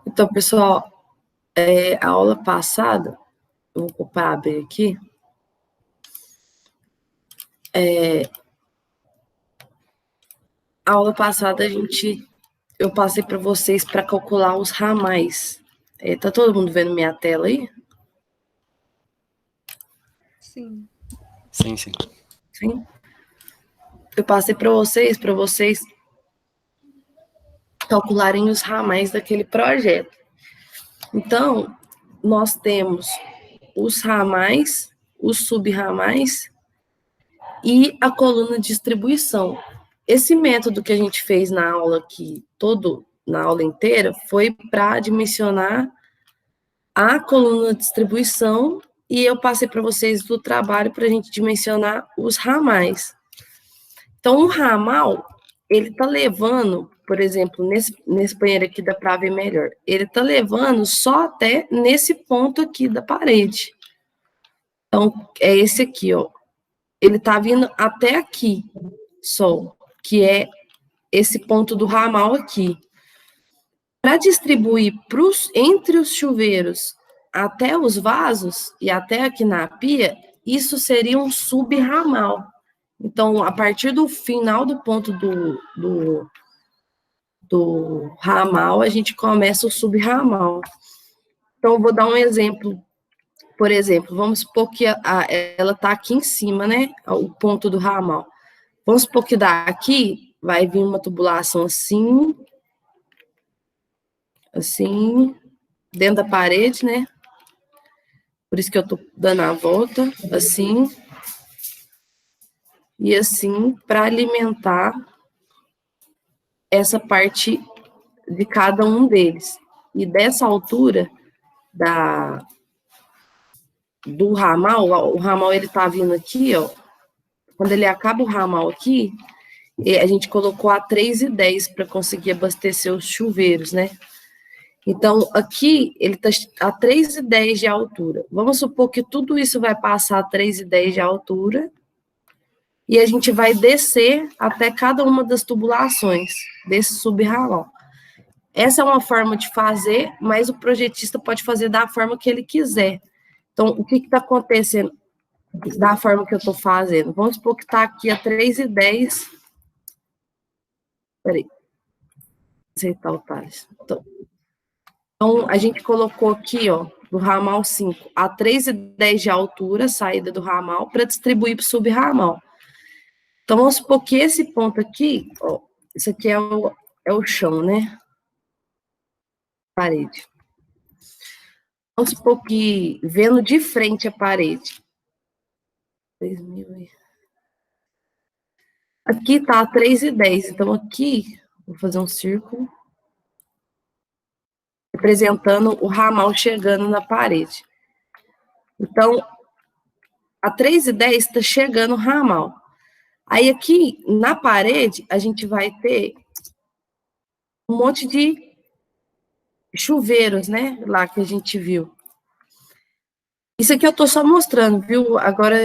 Então, pessoal, a aula passada, eu vou abrir aqui. A aula passada, eu passei para vocês para calcular os ramais. Tá todo mundo vendo minha tela aí? Sim. Sim, sim. Sim? Eu passei para vocês calcularem os ramais daquele projeto. Então, nós temos os ramais, os sub-ramais e a coluna de distribuição. Esse método que a gente fez na aula aqui, na aula inteira, foi para dimensionar a coluna de distribuição e eu passei para vocês do trabalho para a gente dimensionar os ramais. Então, o ramal, ele está levando, por exemplo, nesse banheiro aqui dá para ver melhor, ele está levando só até nesse ponto aqui da parede. Então, é esse aqui, ó. Ele está vindo até aqui, só, que é esse ponto do ramal aqui. Para distribuir entre os chuveiros até os vasos e até aqui na pia, isso seria um subramal. Então, a partir do final do ponto do ramal, a gente começa o subramal. Então, eu vou dar um exemplo. Por exemplo, vamos supor que ela está aqui em cima, né? O ponto do ramal. Vamos supor que daqui vai vir uma tubulação assim, dentro da parede, né? Por isso que eu tô dando a volta, assim, e assim, para alimentar essa parte de cada um deles. E dessa altura do ramal, o ramal ele tá vindo aqui, ó. Quando ele acaba o ramal aqui, a gente colocou a 3,10 para conseguir abastecer os chuveiros, né? Então, aqui, ele está a 3,10 de altura. Vamos supor que tudo isso vai passar a 3,10 de altura e a gente vai descer até cada uma das tubulações desse subramal. Essa é uma forma de fazer, mas o projetista pode fazer da forma que ele quiser. Então, o que está acontecendo da forma que eu estou fazendo? Vamos supor que está aqui a 3,10. Peraí. Aceitar o Thales. Então, a gente colocou aqui, ó, do ramal 5, a 3,10 de altura, saída do ramal, para distribuir para o subramal. Então, vamos supor que esse ponto aqui, ó, isso aqui é o chão, né? Parede. Vamos supor que, vendo de frente a parede. 3.000. Aqui está a 3,10. Então, aqui, vou fazer um círculo, representando o ramal chegando na parede. Então, a 3,10 está chegando o ramal. Aí aqui, na parede, a gente vai ter um monte de chuveiros, né? Lá que a gente viu. Isso aqui eu tô só mostrando, viu? Agora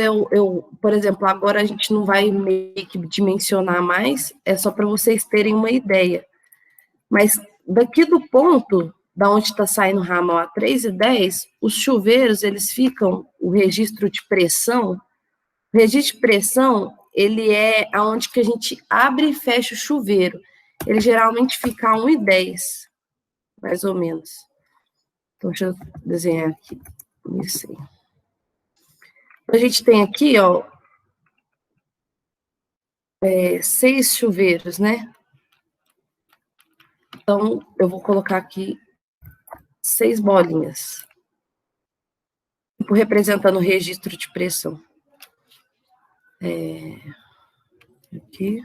por exemplo, agora a gente não vai meio que dimensionar mais, é só para vocês terem uma ideia. Mas daqui do ponto, da onde está saindo o ramal a 3,10, os chuveiros, eles ficam, o registro de pressão, ele é aonde que a gente abre e fecha o chuveiro. Ele geralmente fica a 1,10, mais ou menos. Então, deixa eu desenhar aqui. Isso aí. A gente tem aqui, ó, 6 chuveiros, né? Então, eu vou colocar aqui 6 bolinhas. Representando o registro de pressão. Aqui.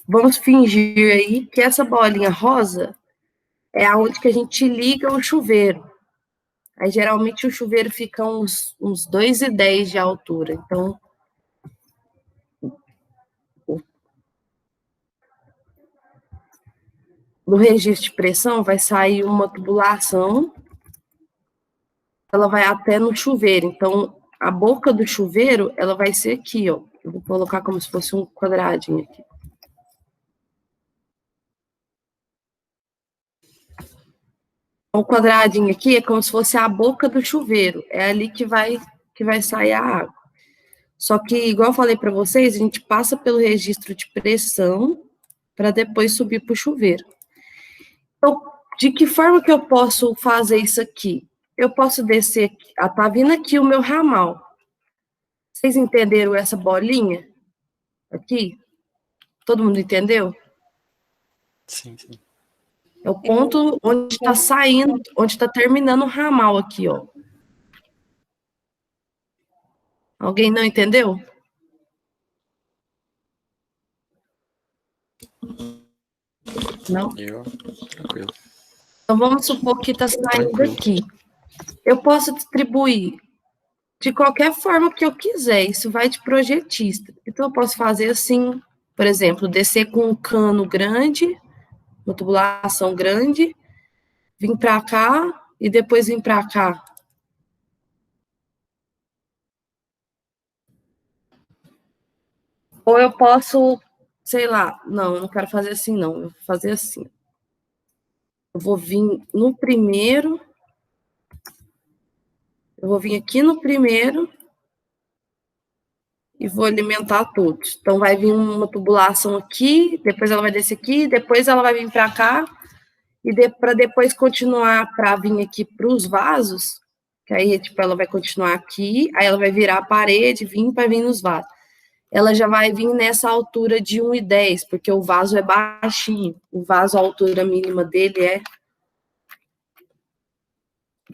Vamos fingir aí que essa bolinha rosa é aonde que a gente liga o chuveiro. Aí, geralmente, o chuveiro fica uns 2,10 de altura. Então, do registro de pressão vai sair uma tubulação ela vai até no chuveiro. Então, a boca do chuveiro, ela vai ser aqui, ó. Eu vou colocar como se fosse um quadradinho aqui. O quadradinho aqui é como se fosse a boca do chuveiro. É ali que vai sair a água. Só que, igual eu falei para vocês, a gente passa pelo registro de pressão para depois subir para o chuveiro. Então, de que forma que eu posso fazer isso aqui? Eu posso descer aqui. Ah, tá vindo aqui o meu ramal. Vocês entenderam essa bolinha aqui? Todo mundo entendeu? Sim, sim. É o ponto onde está saindo, onde está terminando o ramal aqui, ó. Alguém não entendeu? Não? Tranquilo. Então, vamos supor que está saindo aqui. Eu posso distribuir de qualquer forma que eu quiser, isso vai de projetista. Então, eu posso fazer assim, por exemplo, descer com um cano grande, uma tubulação grande, vir para cá e depois vir para cá. Ou eu posso, sei lá, não, eu não quero fazer assim, não, eu vou fazer assim. Eu vou vir no primeiro, eu vou vir aqui no primeiro e vou alimentar todos. Então, vai vir uma tubulação aqui, depois ela vai descer aqui, depois ela vai vir para cá, e para depois continuar para vir aqui para os vasos, que aí, tipo, ela vai continuar aqui, aí ela vai virar a parede, vir para vir nos vasos. Ela já vai vir nessa altura de 1,10, porque o vaso é baixinho. O vaso, a altura mínima dele é...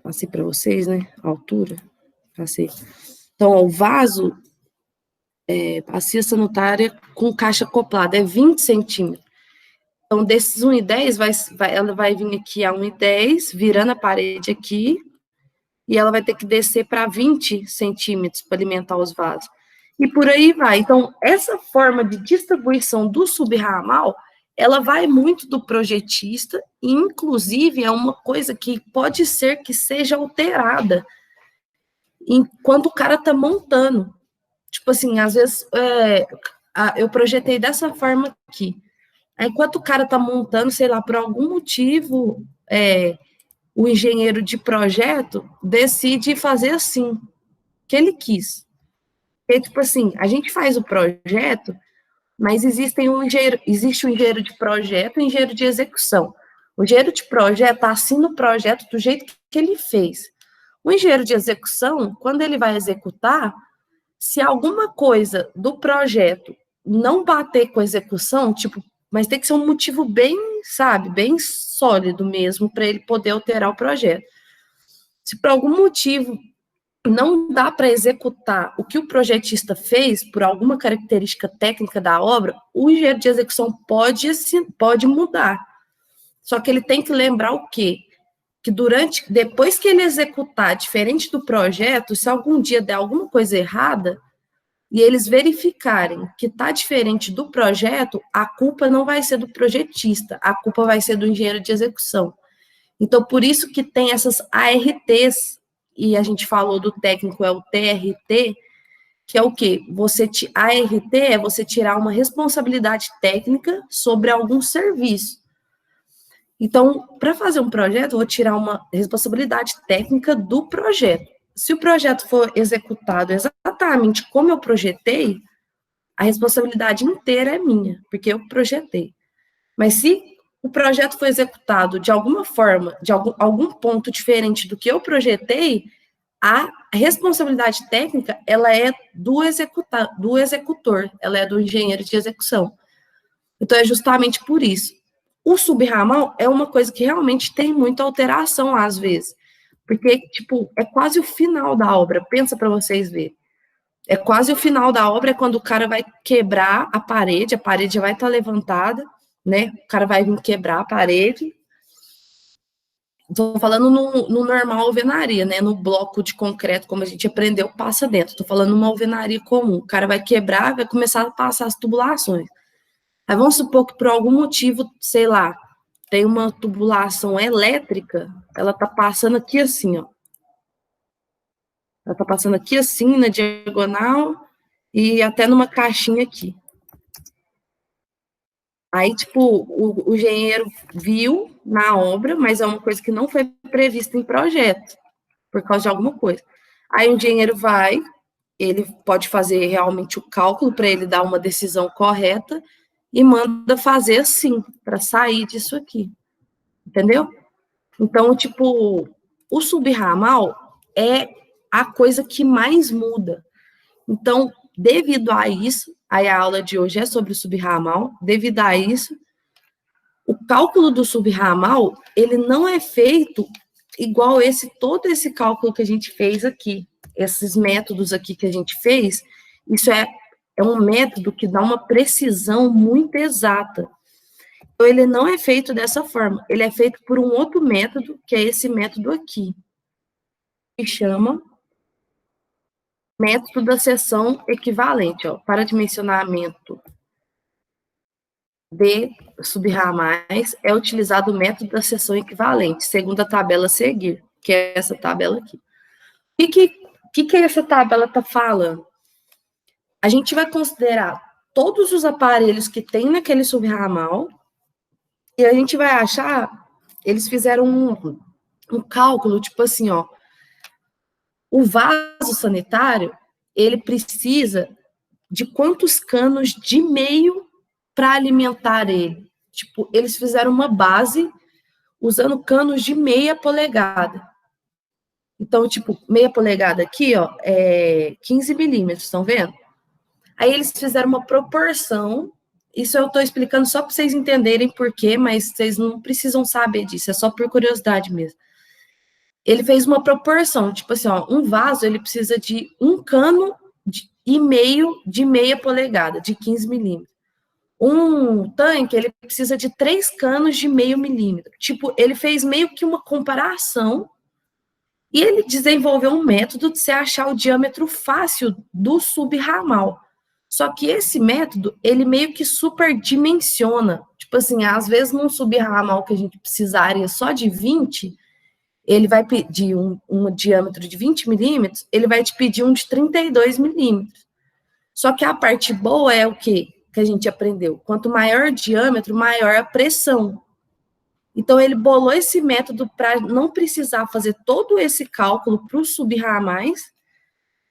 Passei para vocês, né? A altura. Passei. Então, ó, o vaso, bacia sanitária com caixa acoplada, é 20 centímetros. Então, desses 1,10, ela vai vir aqui a 1,10, virando a parede aqui, e ela vai ter que descer para 20 centímetros para alimentar os vasos. E por aí vai. Então, essa forma de distribuição do subramal, ela vai muito do projetista, e inclusive é uma coisa que pode ser que seja alterada enquanto o cara está montando. Tipo assim, às vezes eu projetei dessa forma aqui. Aí, enquanto o cara está montando, sei lá, por algum motivo, o engenheiro de projeto decide fazer assim, que ele quis. Porque, tipo assim, a gente faz o projeto, mas existe um engenheiro de projeto e um engenheiro de execução. O engenheiro de projeto assina o projeto do jeito que ele fez. O engenheiro de execução, quando ele vai executar, se alguma coisa do projeto não bater com a execução, tipo, mas tem que ser um motivo bem, sabe, bem sólido mesmo para ele poder alterar o projeto. Se por algum motivo não dá para executar o que o projetista fez por alguma característica técnica da obra, o engenheiro de execução pode mudar. Só que ele tem que lembrar o quê? Que depois que ele executar diferente do projeto, se algum dia der alguma coisa errada, e eles verificarem que está diferente do projeto, a culpa não vai ser do projetista, a culpa vai ser do engenheiro de execução. Então, por isso que tem essas ARTs, e a gente falou do técnico, é o TRT, que é o quê? ART é você tirar uma responsabilidade técnica sobre algum serviço. Então, para fazer um projeto, eu vou tirar uma responsabilidade técnica do projeto. Se o projeto for executado exatamente como eu projetei, a responsabilidade inteira é minha, porque eu projetei. Mas se o projeto foi executado de alguma forma, de algum ponto diferente do que eu projetei, a responsabilidade técnica, ela é do executor, ela é do engenheiro de execução. Então, é justamente por isso. O subramal é uma coisa que realmente tem muita alteração, às vezes, porque, tipo, é quase o final da obra, pensa para vocês verem. É quase o final da obra, é quando o cara vai quebrar a parede já vai estar levantada, né? O cara vai vir quebrar a parede. Estou falando no normal alvenaria, né? No bloco de concreto, como a gente aprendeu, passa dentro. Estou falando numa alvenaria comum. O cara vai quebrar, vai começar a passar as tubulações. Aí vamos supor que por algum motivo, sei lá, tem uma tubulação elétrica, ela tá passando aqui assim, ó. Ela tá passando aqui assim, na diagonal, e até numa caixinha aqui. Aí, tipo, o engenheiro viu na obra, mas é uma coisa que não foi prevista em projeto, por causa de alguma coisa. Aí o engenheiro vai, ele pode fazer realmente o cálculo para ele dar uma decisão correta e manda fazer assim, para sair disso aqui. Entendeu? Então, tipo, o subramal é a coisa que mais muda. Então, devido a isso, aí a aula de hoje é sobre o subramal, devido a isso, o cálculo do subramal, ele não é feito igual todo esse cálculo que a gente fez aqui, esses métodos aqui que a gente fez, isso é um método que dá uma precisão muito exata. Então, ele não é feito dessa forma, ele é feito por um outro método, que é esse método aqui, que chama método da seção equivalente, ó, para dimensionamento de subramais é utilizado o método da seção equivalente, segundo a tabela a seguir, que é essa tabela aqui. O que essa tabela está falando? A gente vai considerar todos os aparelhos que tem naquele subramal e a gente vai achar, eles fizeram um cálculo, tipo assim, ó, o vaso sanitário, ele precisa de quantos canos de meio para alimentar ele. Tipo, eles fizeram uma base usando canos de meia polegada. Então, tipo, meia polegada aqui, ó, é 15 milímetros, estão vendo? Aí eles fizeram uma proporção, isso eu estou explicando só para vocês entenderem por quê, mas vocês não precisam saber disso, é só por curiosidade mesmo. Ele fez uma proporção, tipo assim, ó, um vaso, ele precisa de um cano e meio de meia polegada, de 15 milímetros. Um tanque, ele precisa de 3 canos de meio milímetro. Tipo, ele fez meio que uma comparação e ele desenvolveu um método de se achar o diâmetro fácil do subramal. Só que esse método, ele meio que superdimensiona. Tipo assim, às vezes num subramal que a gente precisaria só de 20, ele vai pedir um diâmetro de 20 milímetros, ele vai te pedir um de 32 milímetros. Só que a parte boa é o quê? Que a gente aprendeu. Quanto maior o diâmetro, maior a pressão. Então, ele bolou esse método para não precisar fazer todo esse cálculo para os subramais,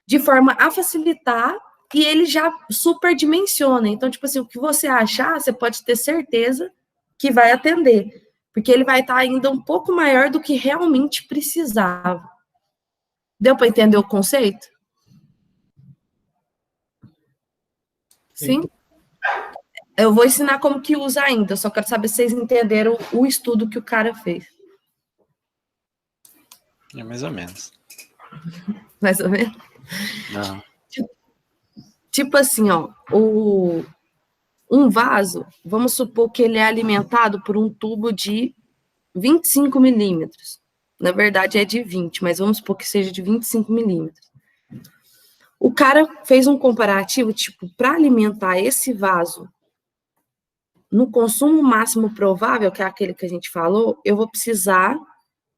de forma a facilitar, e ele já superdimensiona. Então, tipo assim, o que você achar, você pode ter certeza que vai atender, porque ele vai estar ainda um pouco maior do que realmente precisava. Deu para entender o conceito? Sim? Eu vou ensinar como que usa ainda, só quero saber se vocês entenderam o estudo que o cara fez. É mais ou menos. Mais ou menos? Não. Tipo assim, ó, um vaso, vamos supor que ele é alimentado por um tubo de 25 milímetros. Na verdade é de 20, mas vamos supor que seja de 25 milímetros. O cara fez um comparativo, tipo, para alimentar esse vaso no consumo máximo provável, que é aquele que a gente falou, eu vou precisar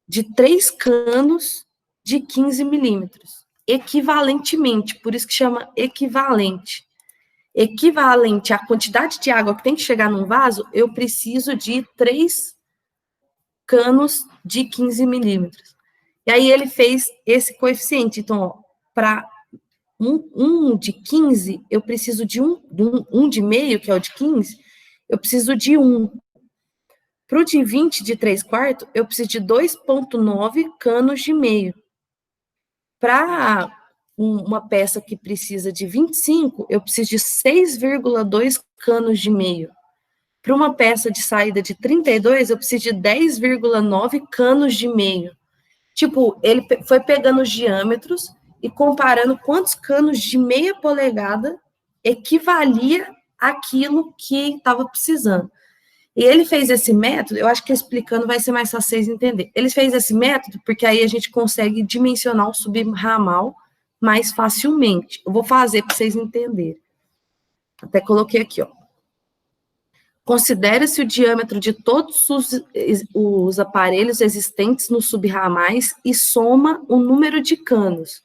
de 3 canos de 15 milímetros, equivalentemente, por isso que chama equivalente. Equivalente à quantidade de água que tem que chegar num vaso, eu preciso de 3 canos de 15 milímetros. E aí ele fez esse coeficiente. Então, para um de 15, eu preciso de um de meio, que é o de 15, eu preciso de 1. Para o de 20 de 3 quartos, eu preciso de 2,9 canos de meio. Para uma peça que precisa de 25, eu preciso de 6,2 canos de meio. Para uma peça de saída de 32, eu preciso de 10,9 canos de meio. Tipo, ele foi pegando os diâmetros e comparando quantos canos de meia polegada equivalia àquilo que estava precisando. E ele fez esse método, eu acho que explicando vai ser mais fácil vocês entenderem. Ele fez esse método porque aí a gente consegue dimensionar o subramal mais facilmente. Eu vou fazer para vocês entenderem. Até coloquei aqui, ó. Considere-se o diâmetro de todos os aparelhos existentes nos subramais e soma o número de canos.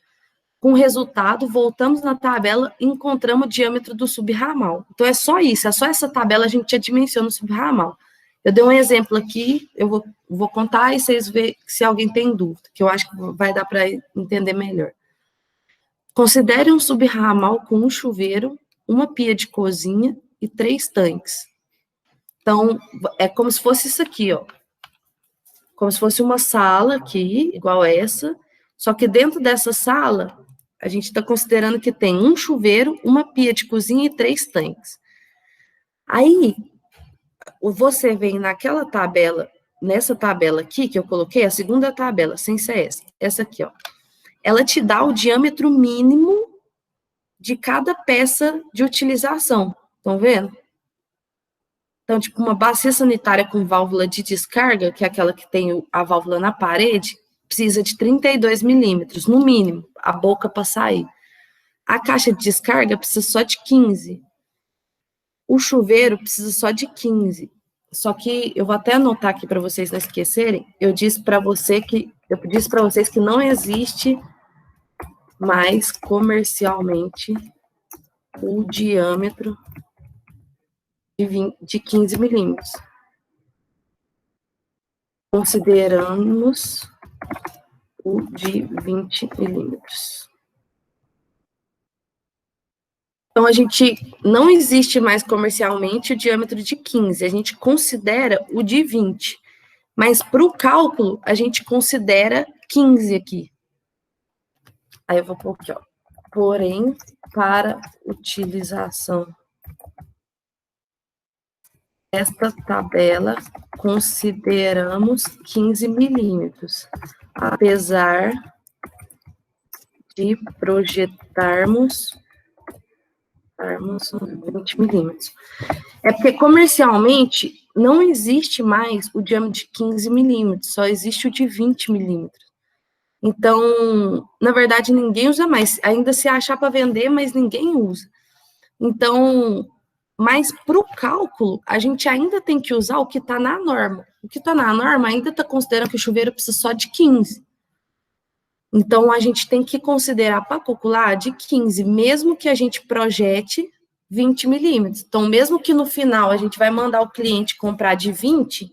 Com o resultado, voltamos na tabela e encontramos o diâmetro do subramal. Então, é só isso, é só essa tabela a gente já dimensiona o subramal. Eu dei um exemplo aqui, eu vou contar e vocês verem se alguém tem dúvida, que eu acho que vai dar para entender melhor. Considere um subramal com um chuveiro, uma pia de cozinha e 3 tanques. Então, é como se fosse isso aqui, ó. Como se fosse uma sala aqui, igual essa, só que dentro dessa sala, a gente está considerando que tem um chuveiro, uma pia de cozinha e 3 tanques. Aí, você vem naquela tabela, nessa tabela aqui que eu coloquei, a segunda tabela, sem ser essa aqui, ó. Ela te dá o diâmetro mínimo de cada peça de utilização. Estão vendo? Então, tipo, uma bacia sanitária com válvula de descarga, que é aquela que tem a válvula na parede, precisa de 32 milímetros, no mínimo, a boca para sair. A caixa de descarga precisa só de 15. O chuveiro precisa só de 15. Só que eu vou até anotar aqui para vocês não esquecerem. Eu disse para vocês que não existe mais comercialmente o diâmetro de 15 milímetros. Consideramos o de 20 milímetros. Então, não existe mais comercialmente o diâmetro de 15, a gente considera o de 20. Mas para o cálculo, a gente considera 15 aqui. Aí eu vou pôr aqui, ó. Porém, para utilização desta tabela, consideramos 15 milímetros, apesar de projetarmos 20 milímetros. É porque comercialmente não existe mais o diâmetro de 15 milímetros, só existe o de 20 milímetros. Então, na verdade, ninguém usa mais. Ainda se achar para vender, mas ninguém usa. Então, mas para o cálculo, a gente ainda tem que usar o que está na norma. O que está na norma ainda está considerando que o chuveiro precisa só de 15. Então, a gente tem que considerar para calcular de 15, mesmo que a gente projete 20 milímetros. Então, mesmo que no final a gente vai mandar o cliente comprar de 20,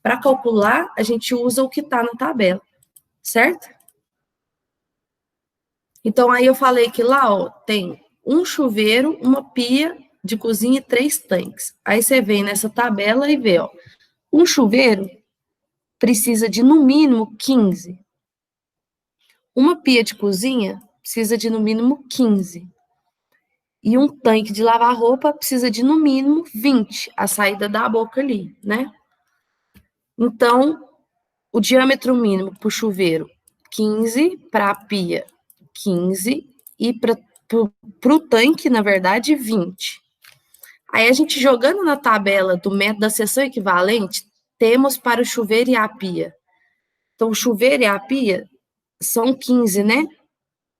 para calcular, a gente usa o que está na tabela, certo? Então, aí eu falei que lá, ó, tem um chuveiro, uma pia de cozinha e 3 tanques. Aí você vem nessa tabela e vê, ó, um chuveiro precisa de, no mínimo, 15. Uma pia de cozinha precisa de, no mínimo, 15. E um tanque de lavar roupa precisa de, no mínimo, 20, a saída da boca ali, né? Então, o diâmetro mínimo para o chuveiro, 15, para a pia, 15, e para o tanque, na verdade, 20. Aí, a gente jogando na tabela do método da seção equivalente, temos para o chuveiro e a pia. Então, o chuveiro e a pia são 15, né?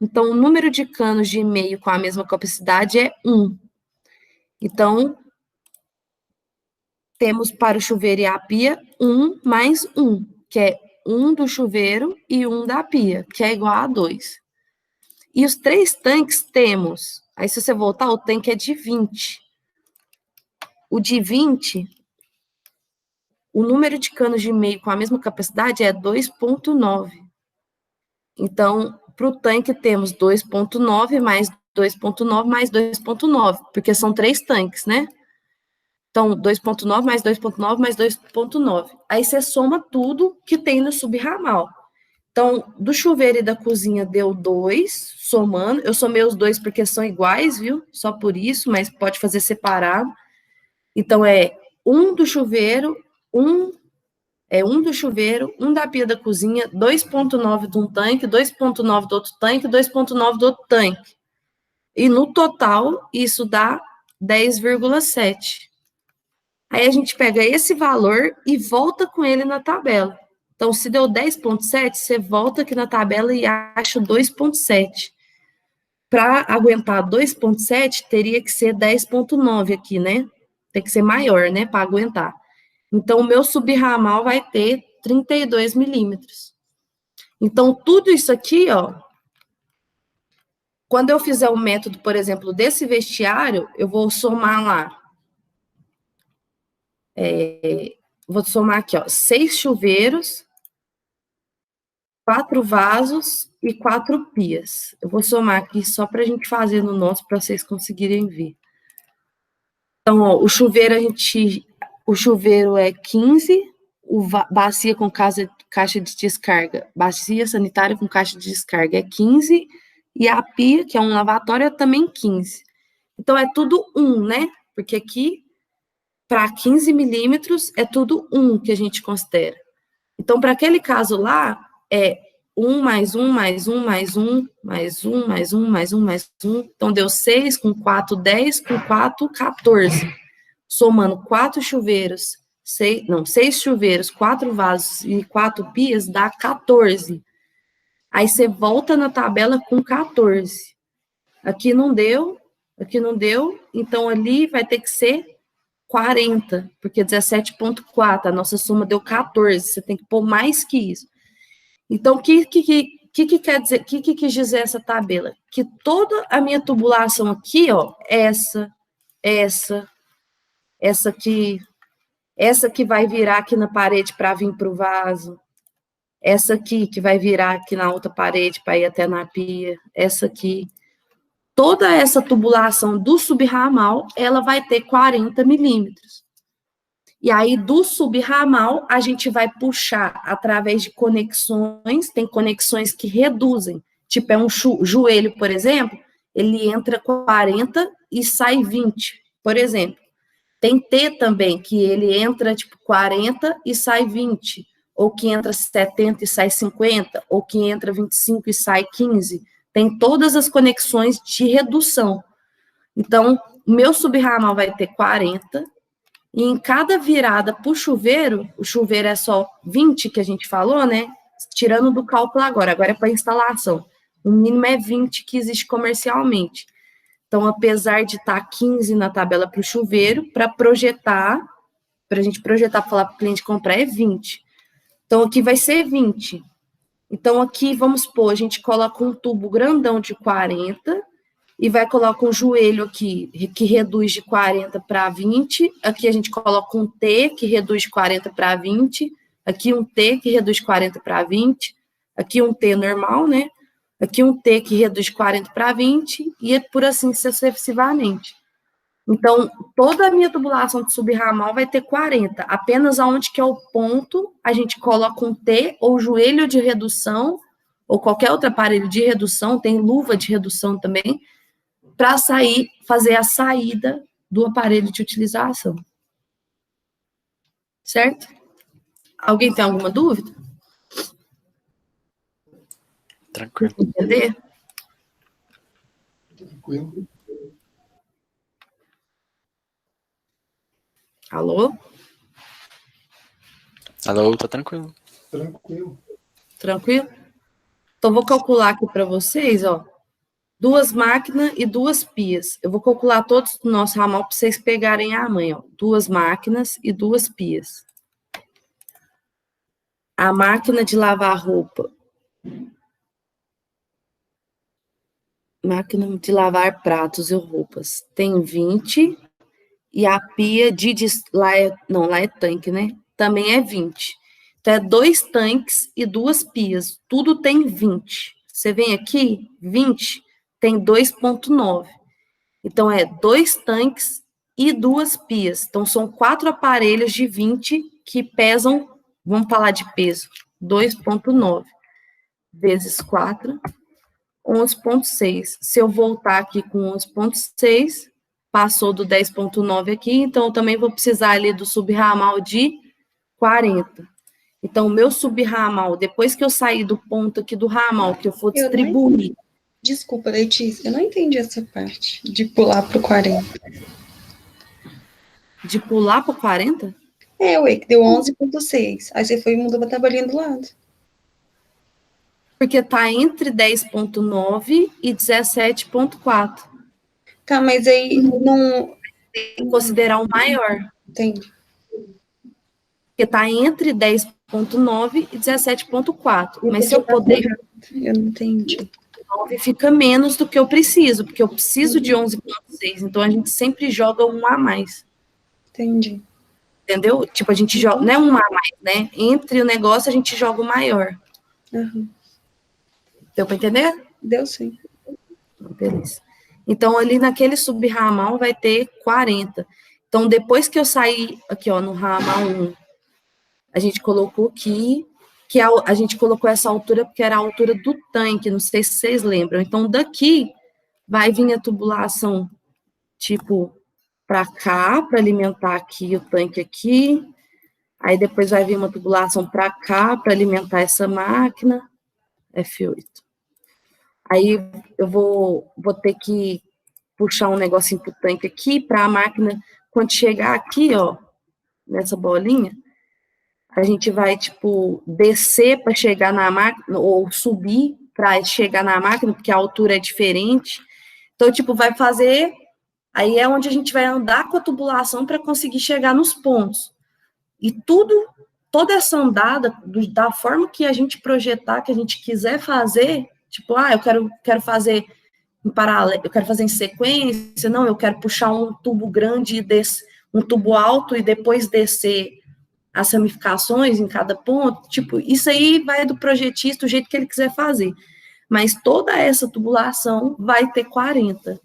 Então, o número de canos de meio com a mesma capacidade é 1. Então, temos para o chuveiro e a pia 1 mais 1, que é 1 do chuveiro e 1 da pia, que é igual a 2. E os 3 tanques temos, aí se você voltar, o tanque é de 20. O de 20, o número de canos de meio com a mesma capacidade é 2,9. Então, para o tanque temos 2,9 mais 2,9 mais 2,9, porque são 3 tanques, né? Então, 2,9 mais 2,9 mais 2,9. Aí você soma tudo que tem no subramal. Então, do chuveiro e da cozinha deu 2, somando. Eu somei os 2 porque são iguais, viu? Só por isso, mas pode fazer separado. Então, é 1 do chuveiro, 1 do chuveiro, 1 da pia da cozinha, 2,9 de um tanque, 2,9 do outro tanque, 2,9 do outro tanque. E no total, isso dá 10,7. Aí a gente pega esse valor e volta com ele na tabela. Então, se deu 10,7, você volta aqui na tabela e acha 2,7. Para aguentar 2,7, teria que ser 10,9 aqui, né? Tem que ser maior, né, para aguentar. Então, o meu subramal vai ter 32 milímetros. Então, tudo isso aqui, ó, Quando eu fizer o método, por exemplo, desse vestiário, eu vou somar lá. Vou somar aqui, ó, 6 chuveiros, 4 vasos e 4 pias. Eu vou somar aqui só para a gente fazer no nosso, para vocês conseguirem ver. Então, ó, o chuveiro é 15, bacia com caixa de descarga, bacia sanitária com caixa de descarga é 15, e a pia, que é um lavatório, é também 15. Então, é tudo 1, né? Porque aqui, para 15 milímetros, é tudo 1 que a gente considera. Então, para aquele caso lá, é 1 mais 1 mais 1 mais 1 mais 1 mais 1 mais 1 mais 1. Então, deu 6, com 4, 10, com 4, 14. Somando 4 chuveiros, 6 chuveiros, 4 vasos e 4 pias, dá 14. Aí você volta na tabela com 14. Aqui não deu, então ali vai ter que ser 40, porque 17,4, a nossa soma deu 14, você tem que pôr mais que isso. Então, o que quer dizer, o que quis dizer essa tabela? Que toda a minha tubulação aqui, ó, essa que vai virar aqui na parede para vir para o vaso, essa aqui que vai virar aqui na outra parede para ir até na pia, essa aqui, toda essa tubulação do subramal, ela vai ter 40 milímetros. E aí, do subramal, a gente vai puxar através de conexões, tem conexões que reduzem, tipo, é um joelho, por exemplo, ele entra 40 e sai 20, por exemplo. Tem T também, que ele entra, tipo, 40 e sai 20, ou que entra 70 e sai 50, ou que entra 25 e sai 15. Tem todas as conexões de redução. Então, o meu subramal vai ter 40, e em cada virada para o chuveiro é só 20 que a gente falou, né? Tirando do cálculo agora é para instalação. O mínimo é 20 que existe comercialmente. Então, apesar de estar 15 na tabela para o chuveiro, para a gente projetar, para falar para o cliente comprar, é 20. Então, aqui vai ser 20. Então, aqui, vamos supor, a gente coloca um tubo grandão de 40 e vai colocar um joelho aqui, que reduz de 40 para 20. Aqui a gente coloca um T, que reduz de 40 para 20. Aqui um T, que reduz de 40 para 20. Aqui um T normal, né? Aqui um T que reduz de 40 para 20, e é por assim sucessivamente. Então, toda a minha tubulação de subramal vai ter 40. Apenas aonde que é o ponto, a gente coloca um T, ou joelho de redução, ou qualquer outro aparelho de redução, tem luva de redução também, para fazer a saída do aparelho de utilização. Certo? Alguém tem alguma dúvida? Tranquilo. Entender? Tranquilo. Alô? Alô, tá tranquilo. Tranquilo. Tranquilo? Então, vou calcular aqui para vocês, ó. 2 máquinas e 2 pias. Eu vou calcular todos do nosso ramal para vocês pegarem a manha, ó. 2 máquinas e 2 pias. A máquina de lavar roupa. Máquina de lavar pratos e roupas. Tem 20. E a pia lá é tanque, né? Também é 20. Então, é 2 tanques e 2 pias. Tudo tem 20. Você vem aqui, 20, tem 2,9. Então, é 2 tanques e 2 pias. Então, são 4 aparelhos de 20 que pesam, vamos falar de peso, 2,9 vezes 4, 11,6. Se eu voltar aqui com 11,6, passou do 10,9 aqui, então eu também vou precisar ali do subramal de 40. Então, o meu subramal, depois que eu sair do ponto aqui do ramal, que eu for distribuir... Desculpa, Letícia, eu não entendi essa parte de pular para o 40. De pular para o 40? É, ué, que deu 11,6. Aí você foi e mudou a tabelinha do lado. Porque tá entre 10,9 e 17,4. Tá, mas aí não... Tem que considerar o maior. Entendi. Porque tá entre 10,9 e 17,4. Mas se eu puder... Eu não entendi. 9 fica menos do que eu preciso, porque eu preciso de 11,6, então a gente sempre joga um a mais. Entendi. Entendeu? Tipo, a gente joga, não é um a mais, né? Entre o negócio, a gente joga o maior. Uhum. Deu para entender? Deu sim. Beleza. Então, ali naquele subramal vai ter 40. Então, depois que eu sair aqui, ó, no ramal 1, a gente colocou aqui, que a gente colocou essa altura porque era a altura do tanque, não sei se vocês lembram. Então, daqui vai vir a tubulação, tipo, para cá, para alimentar aqui o tanque aqui. Aí depois vai vir uma tubulação para cá, para alimentar essa máquina, F8. Aí eu vou ter que puxar um negocinho pro tanque aqui, para a máquina, quando chegar aqui, ó, nessa bolinha, a gente vai, tipo, descer para chegar na máquina, ou subir para chegar na máquina, porque a altura é diferente. Então, tipo, vai fazer. Aí é onde a gente vai andar com a tubulação para conseguir chegar nos pontos. E toda essa andada, da forma que a gente projetar, que a gente quiser fazer, tipo, eu quero fazer em paralelo, eu quero fazer em sequência, não, eu quero puxar um tubo grande, um tubo alto e depois descer as ramificações em cada ponto, tipo, isso aí vai do projetista, o jeito que ele quiser fazer. Mas toda essa tubulação vai ter 40.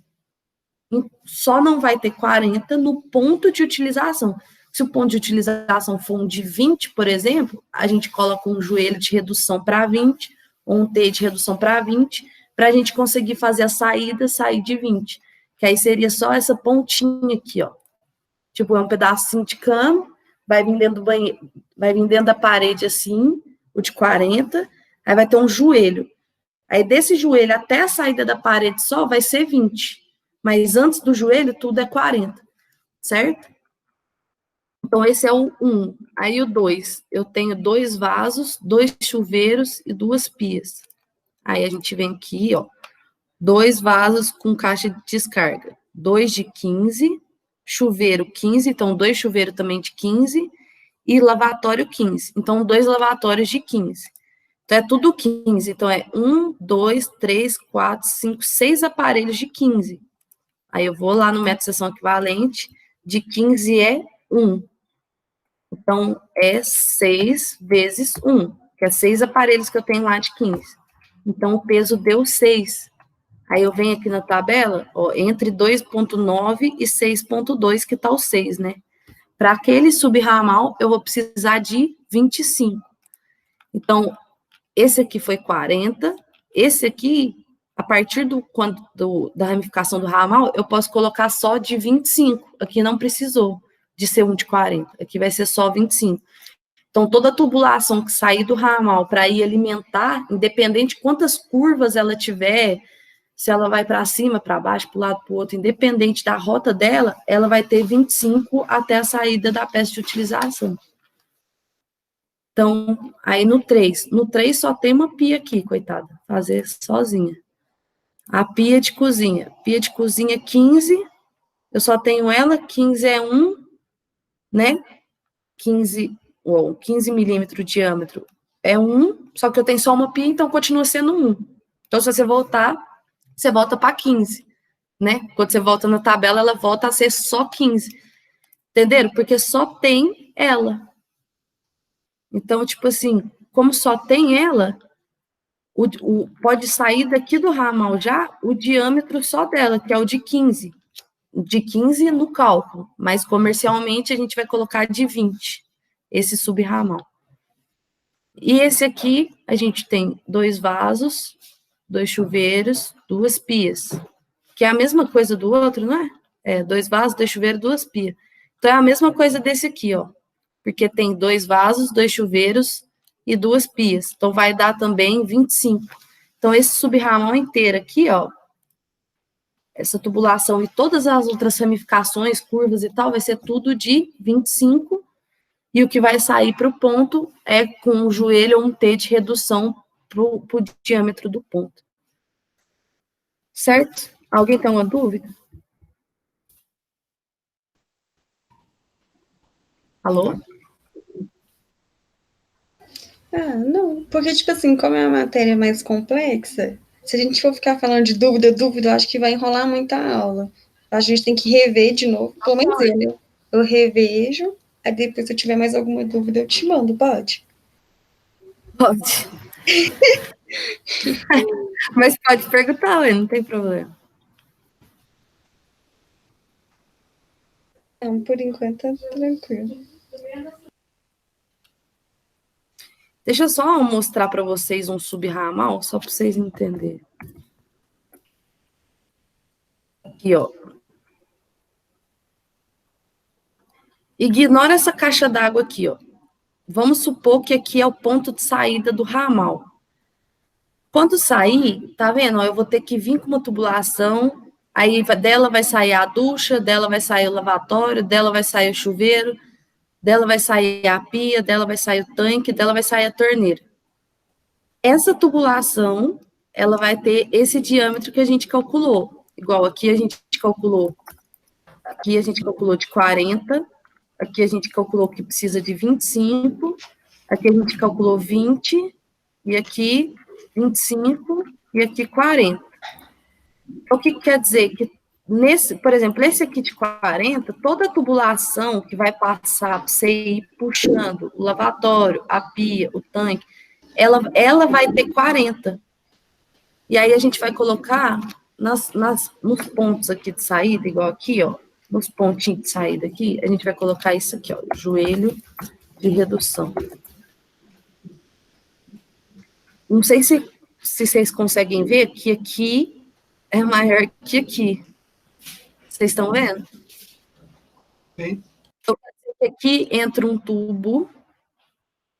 Só não vai ter 40 no ponto de utilização. Se o ponto de utilização for um de 20, por exemplo, a gente coloca um joelho de redução para 20, ou um T de redução para 20, para a gente conseguir fazer a saída, sair de 20. Que aí seria só essa pontinha aqui, ó. Tipo, é um pedacinho de cano, vai vir dentro do banheiro, vai vir dentro da parede assim, o de 40, aí vai ter um joelho. Aí desse joelho até a saída da parede só vai ser 20. Mas antes do joelho, tudo é 40, certo? Então, esse é o 1. Aí o 2, eu tenho 2 vasos, 2 chuveiros e 2 pias. Aí a gente vem aqui, ó, 2 vasos com caixa de descarga, 2 de 15, chuveiro 15, então 2 chuveiros também de 15, e lavatório 15. Então, 2 lavatórios de 15. Então, é tudo 15. Então, é 1, 2, 3, 4, 5, 6 aparelhos de 15. Aí eu vou lá no método de seção equivalente, de 15 é 1. Então, é 6 vezes 1, que é 6 aparelhos que eu tenho lá de 15. Então, o peso deu 6. Aí eu venho aqui na tabela, ó, entre 2,9 e 6,2, que tá o 6, né? Para aquele subramal, eu vou precisar de 25. Então, esse aqui foi 40, esse aqui, a partir da ramificação do ramal, eu posso colocar só de 25. Aqui não precisou de ser um de 40, aqui vai ser só 25. Então, toda a tubulação que sair do ramal para ir alimentar, independente de quantas curvas ela tiver, se ela vai para cima, para baixo, para o lado, para o outro, independente da rota dela, ela vai ter 25 até a saída da peça de utilização. Então, aí no 3 só tem uma pia aqui, coitada, fazer sozinha. A pia de cozinha 15, eu só tenho ela, 15 é 1, né? 15 milímetros de diâmetro é 1, só que eu tenho só uma pia, então continua sendo 1. Então, se você voltar, você volta para 15, né? Quando você volta na tabela, ela volta a ser só 15. Entenderam? Porque só tem ela. Então, tipo assim, como só tem ela, pode sair daqui do ramal já o diâmetro só dela, que é o de 15. De 15 no cálculo, mas comercialmente a gente vai colocar de 20, esse subramal. E esse aqui, a gente tem 2 vasos, 2 chuveiros, 2 pias, que é a mesma coisa do outro, não é? É, 2 vasos, 2 chuveiros, 2 pias. Então, é a mesma coisa desse aqui, ó, porque tem 2 vasos, 2 chuveiros e 2 pias. Então, vai dar também 25. Então, esse subramal inteiro aqui, ó, essa tubulação e todas as outras ramificações, curvas e tal, vai ser tudo de 25, e o que vai sair para o ponto é com um joelho ou um T de redução para o diâmetro do ponto. Certo? Alguém tem uma dúvida? Alô? Não, porque, tipo assim, como é uma matéria mais complexa, Se a gente for ficar falando de dúvida, eu acho que vai enrolar muito a aula. A gente tem que rever de novo, pelo menos eu revejo, aí depois se eu tiver mais alguma dúvida, eu te mando, pode? Pode. Mas pode perguntar, ué, não tem problema. Não, por enquanto tá tranquilo. Deixa eu só mostrar para vocês um subramal, só para vocês entenderem. Aqui, ó. Ignora essa caixa d'água aqui, ó. Vamos supor que aqui é o ponto de saída do ramal. Quando sair, tá vendo? Ó, eu vou ter que vir com uma tubulação, aí dela vai sair a ducha, dela vai sair o lavatório, dela vai sair o chuveiro, dela vai sair a pia, dela vai sair o tanque, dela vai sair a torneira. Essa tubulação, ela vai ter esse diâmetro que a gente calculou. Igual aqui a gente calculou de 40, aqui a gente calculou que precisa de 25, aqui a gente calculou 20, e aqui 25, e aqui 40. O que quer dizer? Que por exemplo, esse aqui de 40, toda a tubulação que vai passar para você ir puxando o lavatório, a pia, o tanque, ela vai ter 40. E aí a gente vai colocar nos pontos aqui de saída, igual aqui, ó, nos pontinhos de saída aqui, a gente vai colocar isso aqui, ó, joelho de redução. Não sei se vocês conseguem ver que aqui é maior que aqui. Vocês estão vendo? Sim. Então, aqui entra um tubo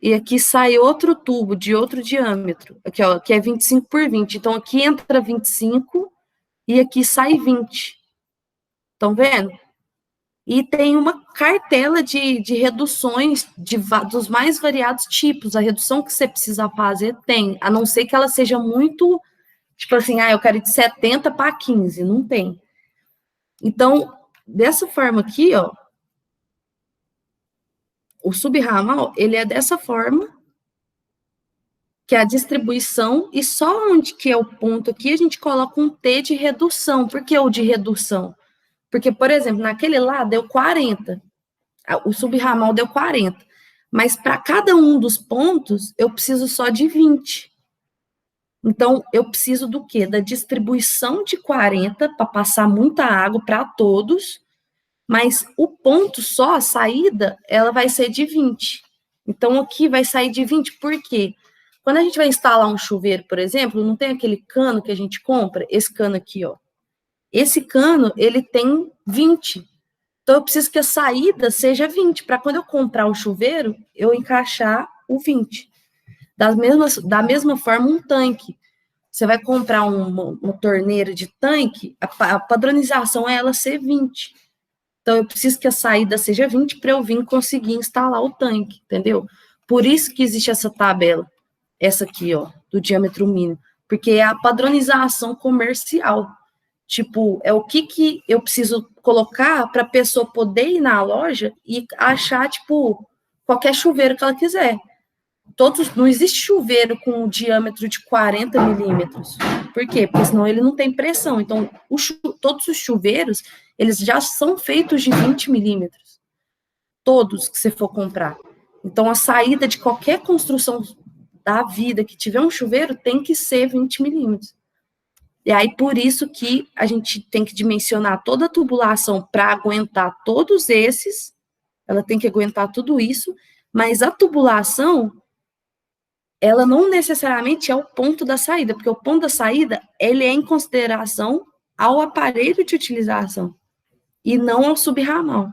e aqui sai outro tubo de outro diâmetro. Aqui, ó, aqui é 25 por 20. Então, aqui entra 25 e aqui sai 20. Estão vendo? E tem uma cartela de reduções dos mais variados tipos. A redução que você precisa fazer tem, a não ser que ela seja muito, tipo assim, eu quero ir de 70 para 15, não tem. Então, dessa forma aqui, ó, o subramal, ele é dessa forma, que é a distribuição, e só onde que é o ponto aqui, a gente coloca um T de redução. Por que o de redução? Porque, por exemplo, naquele lá deu 40, o subramal deu 40, mas para cada um dos pontos, eu preciso só de 20. Então, eu preciso do quê? Da distribuição de 40 para passar muita água para todos, mas o ponto só, a saída, ela vai ser de 20. Então, aqui vai sair de 20, por quê? Quando a gente vai instalar um chuveiro, por exemplo, não tem aquele cano que a gente compra? Esse cano aqui, ó. Esse cano, ele tem 20. Então, eu preciso que a saída seja 20, para quando eu comprar o chuveiro, eu encaixar o 20. Da mesma forma, um tanque. Você vai comprar uma torneira de tanque, a padronização é ela ser 20. Então, eu preciso que a saída seja 20 para eu vir conseguir instalar o tanque, entendeu? Por isso que existe essa tabela, essa aqui, ó, do diâmetro mínimo, porque é a padronização comercial. Tipo, é o que eu preciso colocar para a pessoa poder ir na loja e achar, tipo, qualquer chuveiro que ela quiser. Não existe chuveiro com um diâmetro de 40 milímetros. Por quê? Porque senão ele não tem pressão. Então, todos os chuveiros, eles já são feitos de 20 milímetros. Todos que você for comprar. Então, a saída de qualquer construção da vida que tiver um chuveiro tem que ser 20 milímetros. E aí, por isso que a gente tem que dimensionar toda a tubulação para aguentar todos esses, ela tem que aguentar tudo isso, mas a tubulação, ela não necessariamente é o ponto da saída, porque o ponto da saída, ele é em consideração ao aparelho de utilização, e não ao subramal.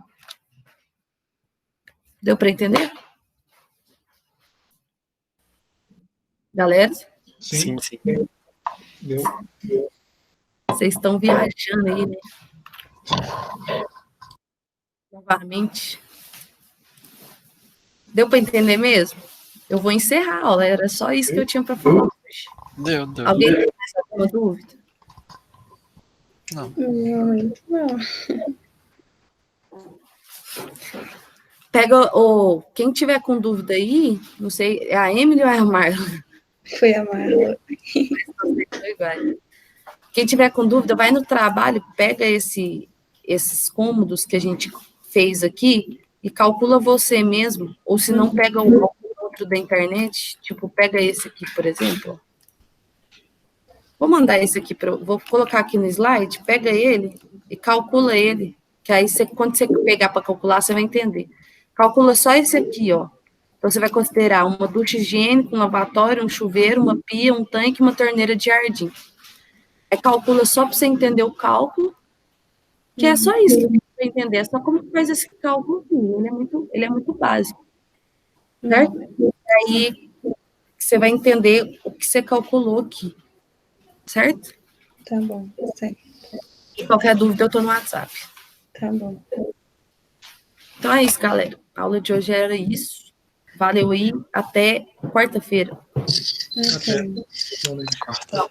Deu para entender? Galera? Sim. Deu. Vocês estão viajando aí, né? Novamente. Deu para entender mesmo? Eu vou encerrar a aula, era só isso que eu tinha para falar hoje. Deu. Alguém tem mais alguma dúvida? Não. Não. Pega quem tiver com dúvida aí, não sei, é a Emily ou é a Marla? Foi a Marla. Quem tiver com dúvida, vai no trabalho, pega esses cômodos que a gente fez aqui e calcula você mesmo, ou se não, pega o outro da internet, tipo, pega esse aqui, por exemplo. Vou mandar esse aqui, vou colocar aqui no slide, pega ele e calcula ele, que aí quando você pegar para calcular, você vai entender. Calcula só esse aqui, ó. Então, você vai considerar uma ducha higiênica, um lavatório, um chuveiro, uma pia, um tanque, uma torneira de jardim. Aí calcula só para você entender o cálculo, que é só isso que tem que entender, é só como faz esse cálculo aqui, ele é muito básico, certo? Aí você vai entender o que você calculou aqui, certo? Tá bom, certo. Qualquer dúvida, eu estou no WhatsApp. Tá bom. Então é isso, galera. A aula de hoje era isso. Valeu aí, até quarta-feira. Até. Boa noite. Quarta.